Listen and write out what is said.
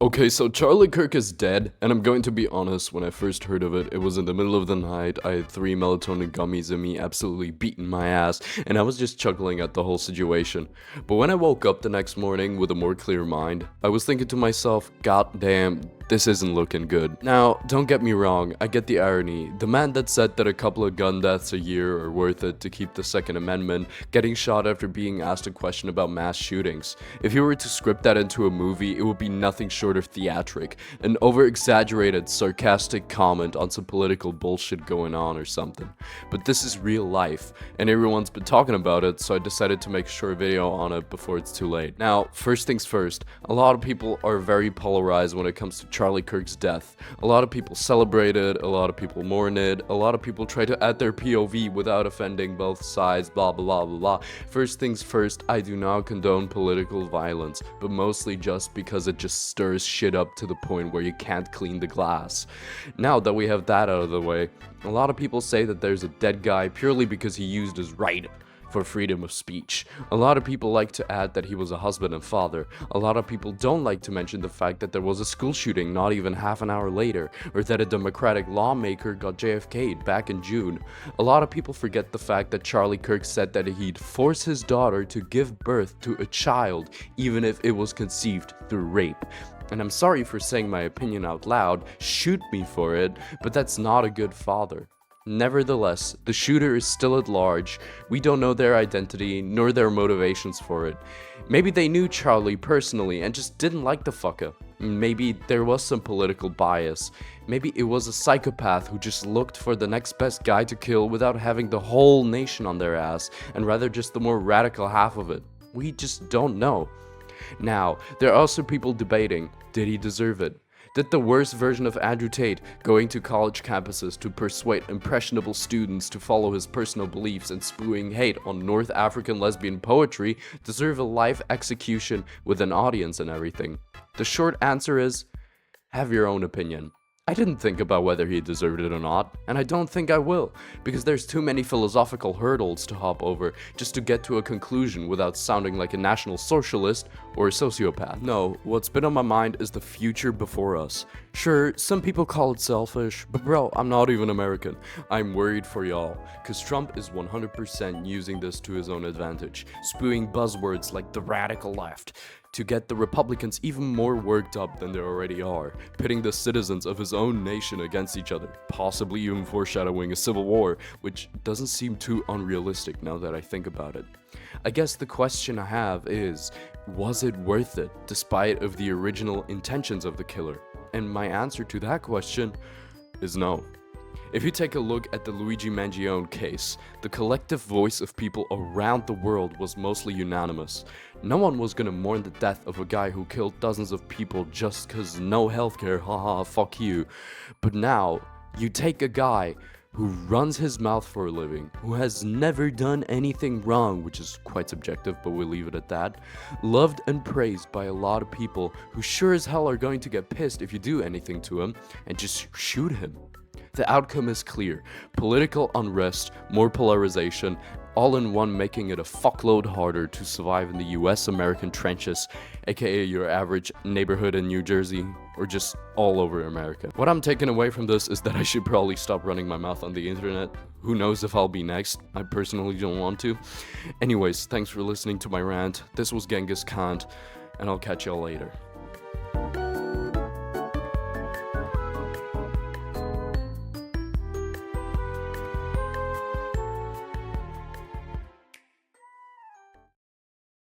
Okay, so Charlie Kirk is dead, and I'm going to be honest, when I first heard of it, it was in the middle of the night, I had 3 melatonin gummies in me, absolutely beating my ass, and I was just chuckling at the whole situation. But when I woke up the next morning with a more clear mind, I was thinking to myself, god damn, this isn't looking good. Now, don't get me wrong, I get the irony. The man that said that a couple of gun deaths a year are worth it to keep the Second Amendment, getting shot after being asked a question about mass shootings. If you were to script that into a movie, it would be nothing short of theatric, an over-exaggerated, sarcastic comment on some political bullshit going on or something. But this is real life, and everyone's been talking about it, so I decided to make a short video on it before it's too late. Now, first things first, a lot of people are very polarized when it comes to Charlie Kirk's death. A lot of people celebrate it, a lot of people mourn it, a lot of people try to add their POV without offending both sides, blah blah blah blah. First things first, I do not condone political violence, but mostly just because it just stirs shit up to the point where you can't clean the glass. Now that we have that out of the way, a lot of people say that there's a dead guy purely because he used his right for freedom of speech. A lot of people like to add that he was a husband and father. A lot of people don't like to mention the fact that there was a school shooting not even half an hour later, or that a Democratic lawmaker got JFK'd back in June. A lot of people forget the fact that Charlie Kirk said that he'd force his daughter to give birth to a child, even if it was conceived through rape. And I'm sorry for saying my opinion out loud, shoot me for it, but that's not a good father. Nevertheless, the shooter is still at large. We don't know their identity, nor their motivations for it. Maybe they knew Charlie personally and just didn't like the fucker. Maybe there was some political bias. Maybe it was a psychopath who just looked for the next best guy to kill without having the whole nation on their ass, and rather just the more radical half of it. We just don't know. Now, there are also people debating, did he deserve it? Did the worst version of Andrew Tate, going to college campuses to persuade impressionable students to follow his personal beliefs and spewing hate on North African lesbian poetry, deserve a life execution with an audience and everything? The short answer is, have your own opinion. I didn't think about whether he deserved it or not, and I don't think I will, because there's too many philosophical hurdles to hop over just to get to a conclusion without sounding like a national socialist or a sociopath. No, what's been on my mind is the future before us. Sure, some people call it selfish, but bro, I'm not even American. I'm worried for y'all, cause Trump is 100% using this to his own advantage, spewing buzzwords like the radical left, to get the Republicans even more worked up than they already are, pitting the citizens of his own nation against each other, possibly even foreshadowing a civil war, which doesn't seem too unrealistic now that I think about it. I guess the question I have is, was it worth it, despite of the original intentions of the killer? And my answer to that question is no. If you take a look at the Luigi Mangione case, the collective voice of people around the world was mostly unanimous. No one was gonna mourn the death of a guy who killed dozens of people just cause no healthcare, haha, fuck you. But now, you take a guy who runs his mouth for a living, who has never done anything wrong, which is quite subjective, but we'll leave it at that, loved and praised by a lot of people who sure as hell are going to get pissed if you do anything to him, and just shoot him. The outcome is clear. Political unrest, more polarization, all in one, making it a fuckload harder to survive in the US American trenches, aka your average neighborhood in New Jersey, or just all over America. What I'm taking away from this is that I should probably stop running my mouth on the internet. Who knows if I'll be next? I personally don't want to. Anyways, thanks for listening to my rant. This was GenghisCan't, and I'll catch y'all later.